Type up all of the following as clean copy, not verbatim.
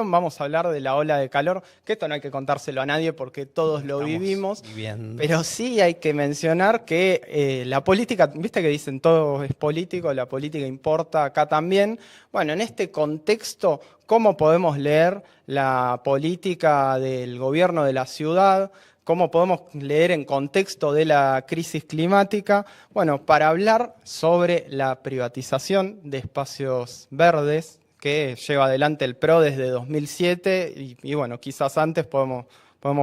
Vamos a hablar de la ola de calor, que esto no hay que contárselo a nadie porque todos lo vivimos, pero sí hay que mencionar que la política, viste que dicen todo es político, la política importa acá también. Bueno, en este contexto, ¿cómo podemos leer la política del gobierno de la ciudad? ¿Cómo podemos leer en contexto de la crisis climática? Bueno, para hablar sobre la privatización de espacios verdes, que lleva adelante el PRO desde 2007 y bueno, quizás antes podemos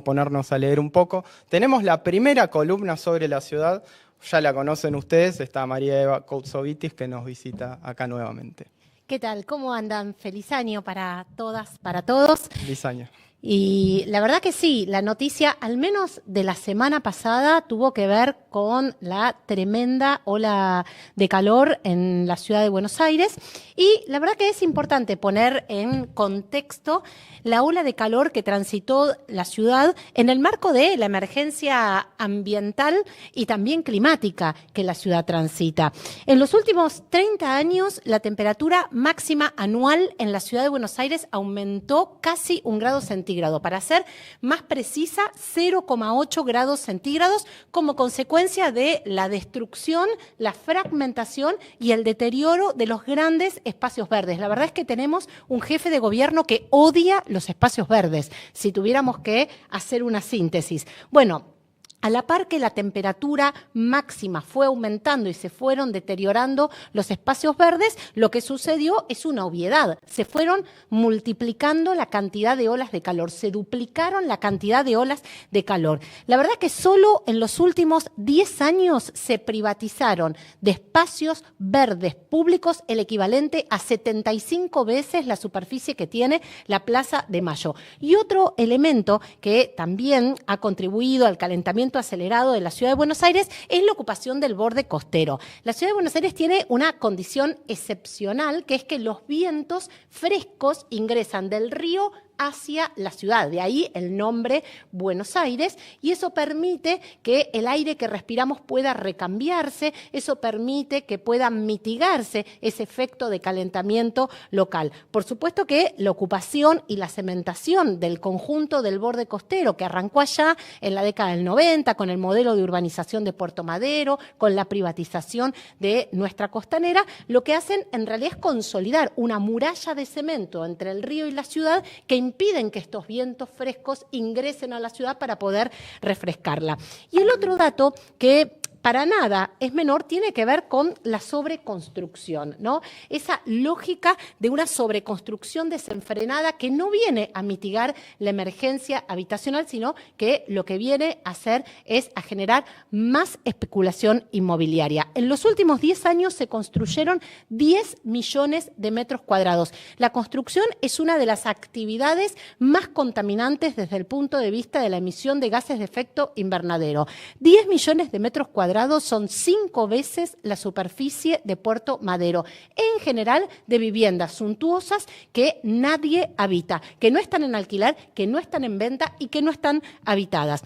ponernos a leer un poco. Tenemos la primera columna sobre la ciudad, ya la conocen ustedes, está María Eva Koutsovitis que nos visita acá nuevamente. ¿Qué tal? ¿Cómo andan? Feliz año para todas, para todos. Feliz año. Y la verdad que sí, la noticia, al menos de la semana pasada, tuvo que ver con la tremenda ola de calor en la ciudad de Buenos Aires. Y la verdad que es importante poner en contexto la ola de calor que transitó la ciudad en el marco de la emergencia ambiental y también climática que la ciudad transita. En los últimos 30 años, la temperatura máxima anual en la ciudad de Buenos Aires aumentó casi 1 grado centígrado. Para ser más precisa, 0,8 grados centígrados como consecuencia de la destrucción, la fragmentación y el deterioro de los grandes espacios verdes. La verdad es que tenemos un jefe de gobierno que odia los espacios verdes, si tuviéramos que hacer una síntesis. Bueno, a la par que la temperatura máxima fue aumentando y se fueron deteriorando los espacios verdes, lo que sucedió es una obviedad. Se fueron multiplicando la cantidad de olas de calor, se duplicaron la cantidad de olas de calor. La verdad que solo en los últimos 10 años se privatizaron de espacios verdes públicos el equivalente a 75 veces la superficie que tiene la Plaza de Mayo. Y otro elemento que también ha contribuido al calentamiento acelerado de la ciudad de Buenos Aires es la ocupación del borde costero. La ciudad de Buenos Aires tiene una condición excepcional, que es que los vientos frescos ingresan del río hacia la ciudad, de ahí el nombre Buenos Aires, y eso permite que el aire que respiramos pueda recambiarse, eso permite que pueda mitigarse ese efecto de calentamiento local. Por supuesto que la ocupación y la cementación del conjunto del borde costero, que arrancó allá en la década del 90 con el modelo de urbanización de Puerto Madero, con la privatización de nuestra costanera, lo que hacen en realidad es consolidar una muralla de cemento entre el río y la ciudad que impiden que estos vientos frescos ingresen a la ciudad para poder refrescarla. Y el otro dato que para nada es menor tiene que ver con la sobreconstrucción, ¿no? Esa lógica de una sobreconstrucción desenfrenada que no viene a mitigar la emergencia habitacional, sino que lo que viene a hacer es a generar más especulación inmobiliaria. En los últimos 10 años se construyeron 10 millones de metros cuadrados. La construcción es una de las actividades más contaminantes desde el punto de vista de la emisión de gases de efecto invernadero. 10 millones de metros cuadrados son 5 veces la superficie de Puerto Madero, en general de viviendas suntuosas que nadie habita, que no están en alquiler, que no están en venta y que no están habitadas.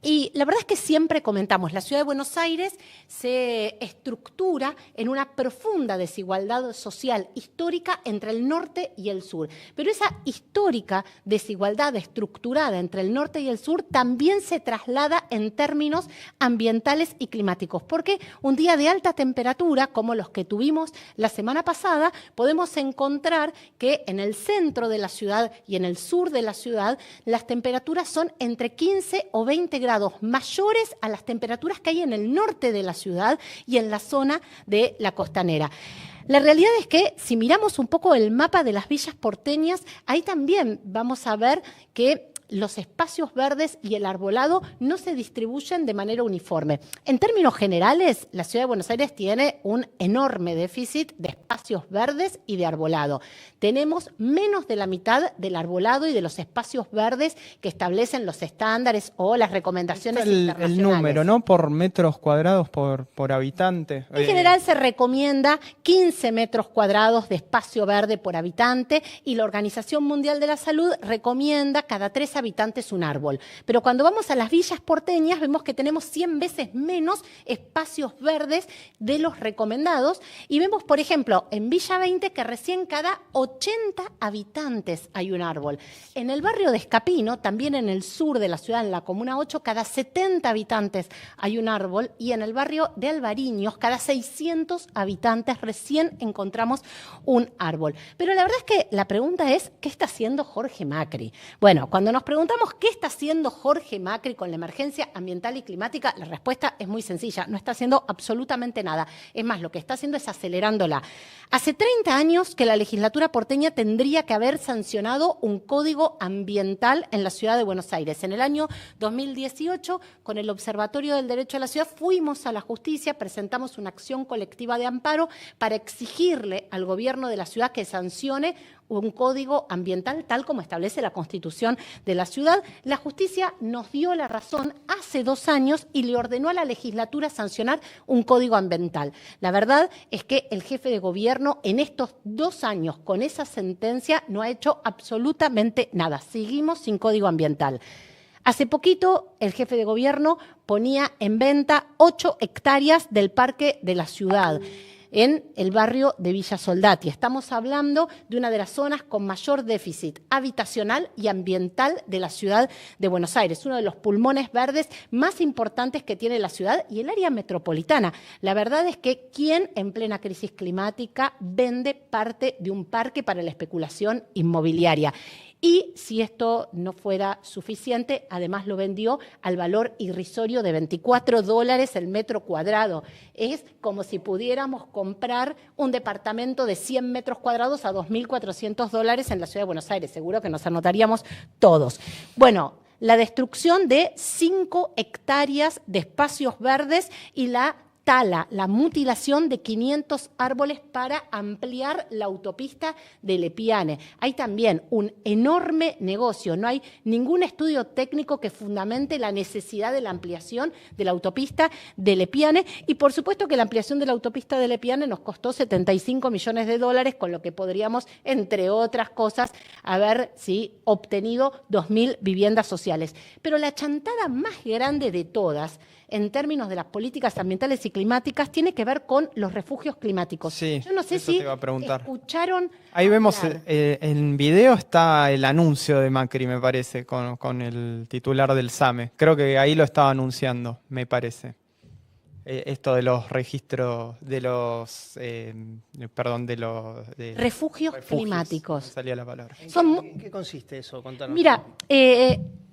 Y la verdad es que siempre comentamos, la ciudad de Buenos Aires se estructura en una profunda desigualdad social histórica entre el norte y el sur. Pero esa histórica desigualdad estructurada entre el norte y el sur también se traslada en términos ambientales y climáticos. Porque un día de alta temperatura, como los que tuvimos la semana pasada, podemos encontrar que en el centro de la ciudad y en el sur de la ciudad las temperaturas son entre 15 o 20 grados mayores a las temperaturas que hay en el norte de la ciudad y en la zona de la costanera. La realidad es que si miramos un poco el mapa de las villas porteñas, ahí también vamos a ver que los espacios verdes y el arbolado no se distribuyen de manera uniforme. En términos generales, la ciudad de Buenos Aires tiene un enorme déficit de espacios verdes y de arbolado. Tenemos menos de la mitad del arbolado y de los espacios verdes que establecen los estándares o las recomendaciones internacionales. El número, ¿no? Por metros cuadrados por habitante. En general se recomienda 15 metros cuadrados de espacio verde por habitante y la Organización Mundial de la Salud recomienda cada 3 habitantes un árbol. Pero cuando vamos a las villas porteñas vemos que tenemos 100 veces menos espacios verdes de los recomendados y vemos, por ejemplo, en Villa 20 que recién cada 80 habitantes hay un árbol. En el barrio de Escapino, también en el sur de la ciudad, en la Comuna 8, cada 70 habitantes hay un árbol y en el barrio de Alvariños, cada 600 habitantes recién encontramos un árbol. Pero la verdad es que la pregunta es, ¿qué está haciendo Jorge Macri? Bueno, cuando nos preguntamos qué está haciendo Jorge Macri con la emergencia ambiental y climática, la respuesta es muy sencilla, no está haciendo absolutamente nada. Es más, lo que está haciendo es acelerándola. Hace 30 años que la legislatura porteña tendría que haber sancionado un código ambiental en la ciudad de Buenos Aires. En el año 2018, con el Observatorio del Derecho a la Ciudad, fuimos a la justicia, presentamos una acción colectiva de amparo para exigirle al gobierno de la ciudad que sancione un código ambiental tal como establece la Constitución de la ciudad. La justicia nos dio la razón hace 2 años y le ordenó a la legislatura sancionar un código ambiental. La verdad es que el jefe de gobierno en estos 2 años con esa sentencia no ha hecho absolutamente nada. Seguimos sin código ambiental. Hace poquito el jefe de gobierno ponía en venta 8 hectáreas del parque de la ciudad en el barrio de Villa Soldati. Estamos hablando de una de las zonas con mayor déficit habitacional y ambiental de la ciudad de Buenos Aires, uno de los pulmones verdes más importantes que tiene la ciudad y el área metropolitana. La verdad es que ¿quién en plena crisis climática vende parte de un parque para la especulación inmobiliaria? Y si esto no fuera suficiente, además lo vendió al valor irrisorio de $24 el metro cuadrado. Es como si pudiéramos comprar un departamento de 100 metros cuadrados a $2.400 en la ciudad de Buenos Aires. Seguro que nos anotaríamos todos. Bueno, la destrucción de 5 hectáreas de espacios verdes y la mutilación de 500 árboles para ampliar la autopista de Lepiane. Hay también un enorme negocio, no hay ningún estudio técnico que fundamente la necesidad de la ampliación de la autopista de Lepiane y por supuesto que la ampliación de la autopista de Lepiane nos costó $75 millones, con lo que podríamos, entre otras cosas, haber obtenido 2.000 viviendas sociales. Pero la chantada más grande de todas, en términos de las políticas ambientales y climáticas, tiene que ver con los refugios climáticos. Sí, yo no sé si escucharon. Ahí vemos, en video está el anuncio de Macri, me parece, con el titular del SAME. Creo que ahí lo estaba anunciando, me parece. Esto de los registros, de los refugios climáticos. No salía la palabra. ¿En qué consiste eso? Contanos. Mira,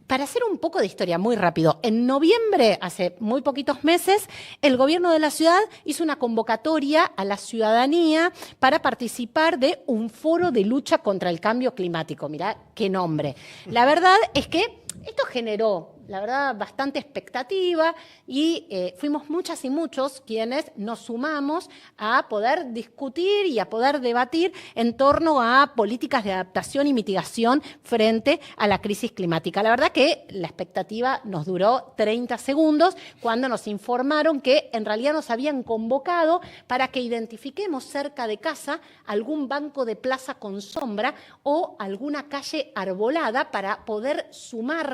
para hacer un poco de historia, muy rápido, en noviembre, hace muy poquitos meses, el gobierno de la ciudad hizo una convocatoria a la ciudadanía para participar de un foro de lucha contra el cambio climático. Mirá qué nombre. La verdad es que esto generó, la verdad, bastante expectativa y fuimos muchas y muchos quienes nos sumamos a poder discutir y a poder debatir en torno a políticas de adaptación y mitigación frente a la crisis climática. La verdad que la expectativa nos duró 30 segundos cuando nos informaron que en realidad nos habían convocado para que identifiquemos cerca de casa algún banco de plaza con sombra o alguna calle arbolada para poder sumarla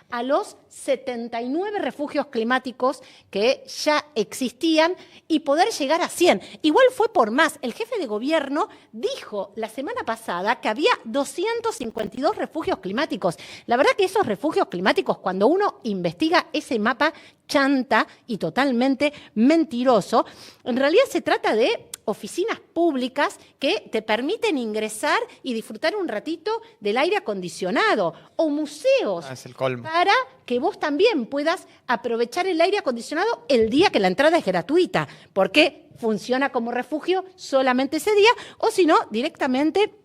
a los 79 refugios climáticos que ya existían y poder llegar a 100. Igual fue por más. El jefe de gobierno dijo la semana pasada que había 252 refugios climáticos. La verdad que esos refugios climáticos, cuando uno investiga ese mapa chanta y totalmente mentiroso, en realidad se trata de oficinas públicas que te permiten ingresar y disfrutar un ratito del aire acondicionado, o museos para que vos también puedas aprovechar el aire acondicionado el día que la entrada es gratuita, porque funciona como refugio solamente ese día, o si no, directamente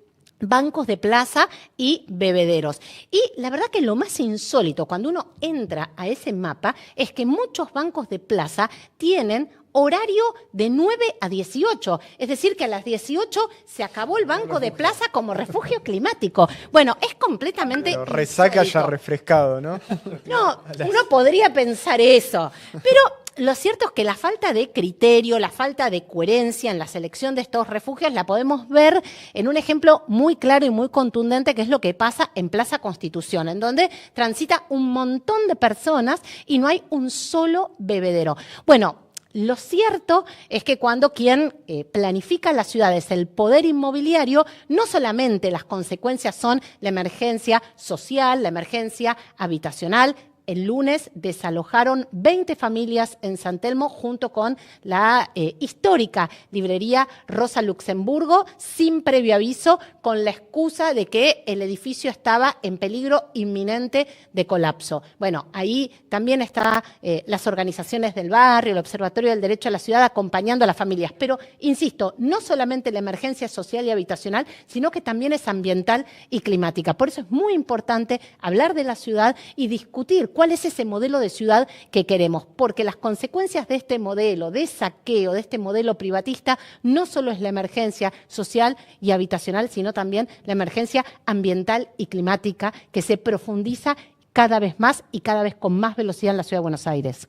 bancos de plaza y bebederos. Y la verdad que lo más insólito cuando uno entra a ese mapa es que muchos bancos de plaza tienen horario de 9 a 18. Es decir, que a las 18 se acabó el banco de plaza como refugio climático. Bueno, es completamente resaca insólito. ya refrescado, ¿no? No, uno podría pensar eso. Pero lo cierto es que la falta de criterio, la falta de coherencia en la selección de estos refugios la podemos ver en un ejemplo muy claro y muy contundente, que es lo que pasa en Plaza Constitución, en donde transita un montón de personas y no hay un solo bebedero. Bueno, lo cierto es que cuando quien planifica las ciudades, el poder inmobiliario, no solamente las consecuencias son la emergencia social, la emergencia habitacional. El lunes desalojaron 20 familias en San Telmo junto con la histórica librería Rosa Luxemburgo, sin previo aviso, con la excusa de que el edificio estaba en peligro inminente de colapso. Bueno, ahí también están las organizaciones del barrio, el Observatorio del Derecho a la Ciudad acompañando a las familias. Pero, insisto, no solamente la emergencia social y habitacional, sino que también es ambiental y climática. Por eso es muy importante hablar de la ciudad y discutir cuál es ese modelo de ciudad que queremos, porque las consecuencias de este modelo, de saqueo, de este modelo privatista, no solo es la emergencia social y habitacional, sino también la emergencia ambiental y climática que se profundiza cada vez más y cada vez con más velocidad en la Ciudad de Buenos Aires.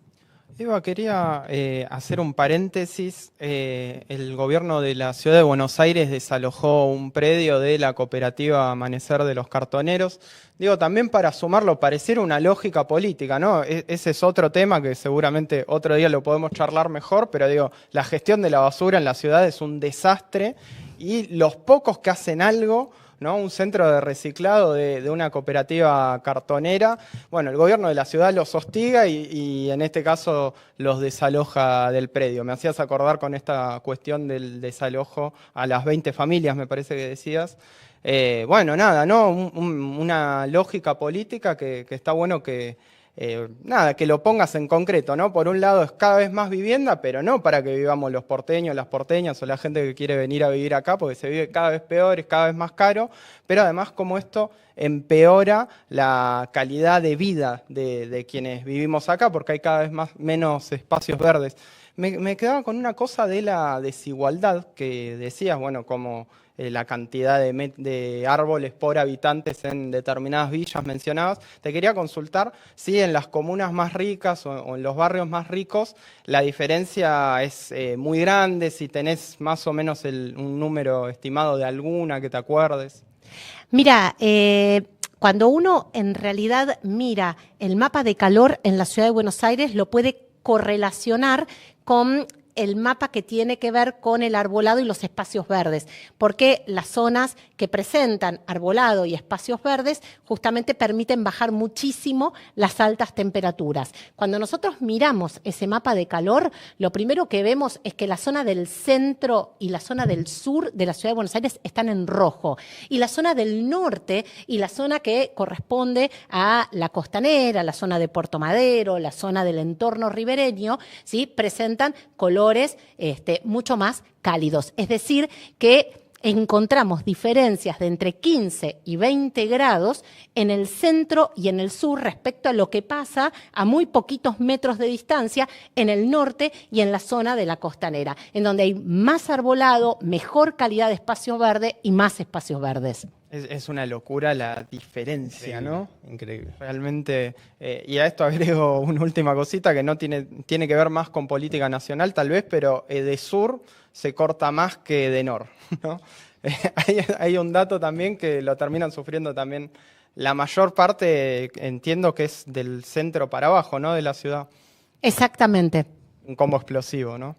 Eva, quería hacer un paréntesis. El gobierno de la Ciudad de Buenos Aires desalojó un predio de la cooperativa Amanecer de los Cartoneros. Digo, también para sumarlo, pareciera una lógica política, ¿no? Ese es otro tema que seguramente otro día lo podemos charlar mejor, pero digo, la gestión de la basura en la ciudad es un desastre y los pocos que hacen algo, ¿no? Un centro de reciclado de una cooperativa cartonera. Bueno, el gobierno de la ciudad los hostiga y en este caso los desaloja del predio. Me hacías acordar con esta cuestión del desalojo a las 20 familias, me parece que decías. Bueno, nada, ¿no? Una lógica política que está bueno que que lo pongas en concreto, ¿no? Por un lado es cada vez más vivienda, pero no para que vivamos los porteños, las porteñas o la gente que quiere venir a vivir acá, porque se vive cada vez peor, es cada vez más caro, pero además como esto empeora la calidad de vida de quienes vivimos acá, porque hay cada vez menos espacios verdes. Me quedaba con una cosa de la desigualdad que decías, bueno, como la cantidad de árboles por habitantes en determinadas villas mencionadas. Te quería consultar si en las comunas más ricas o en los barrios más ricos la diferencia es muy grande, si tenés más o menos un número estimado de alguna que te acuerdes. Mira, cuando uno en realidad mira el mapa de calor en la Ciudad de Buenos Aires, lo puede correlacionar con el mapa que tiene que ver con el arbolado y los espacios verdes, porque las zonas que presentan arbolado y espacios verdes justamente permiten bajar muchísimo las altas temperaturas. Cuando nosotros miramos ese mapa de calor, lo primero que vemos es que la zona del centro y la zona del sur de la Ciudad de Buenos Aires están en rojo, y la zona del norte y la zona que corresponde a la costanera, la zona de Puerto Madero, la zona del entorno ribereño, ¿sí?, presentan colores mucho más cálidos. Es decir, que encontramos diferencias de entre 15 y 20 grados en el centro y en el sur respecto a lo que pasa a muy poquitos metros de distancia en el norte y en la zona de la costanera, en donde hay más arbolado, mejor calidad de espacio verde y más espacios verdes. Es una locura la diferencia, Increíble, ¿no? Increíble. Realmente, y a esto agrego una última cosita que no tiene que ver más con política nacional tal vez, pero de sur se corta más que de nor, ¿no? Hay un dato también que lo terminan sufriendo también la mayor parte, entiendo que es del centro para abajo, ¿no?, de la ciudad. Exactamente. Un combo explosivo, ¿no?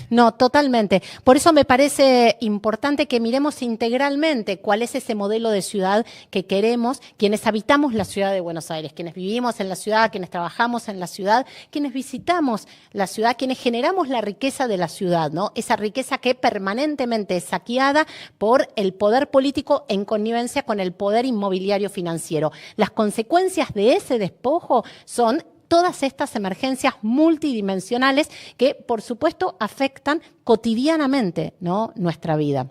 No, totalmente. Por eso me parece importante que miremos integralmente cuál es ese modelo de ciudad que queremos, quienes habitamos la ciudad de Buenos Aires, quienes vivimos en la ciudad, quienes trabajamos en la ciudad, quienes visitamos la ciudad, quienes generamos la riqueza de la ciudad, ¿no? Esa riqueza que permanentemente es saqueada por el poder político en connivencia con el poder inmobiliario financiero. Las consecuencias de ese despojo son todas estas emergencias multidimensionales que, por supuesto, afectan cotidianamente, ¿no?, nuestra vida.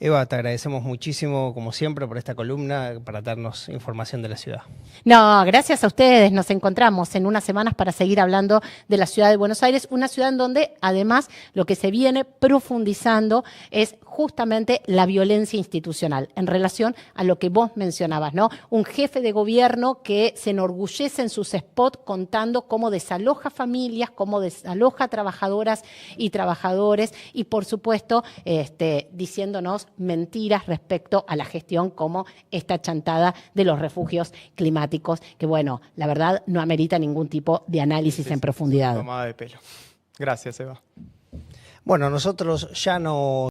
Eva, te agradecemos muchísimo, como siempre, por esta columna, para darnos información de la ciudad. No, gracias a ustedes. Nos encontramos en unas semanas para seguir hablando de la ciudad de Buenos Aires, una ciudad en donde, además, lo que se viene profundizando es justamente la violencia institucional en relación a lo que vos mencionabas, ¿no? Un jefe de gobierno que se enorgullece en sus spots contando cómo desaloja familias, cómo desaloja trabajadoras y trabajadores y, por supuesto, diciéndonos mentiras respecto a la gestión como esta chantada de los refugios climáticos, que, bueno, la verdad no amerita ningún tipo de análisis en profundidad. Tomada de pelo. Gracias, Eva. Bueno, nosotros ya no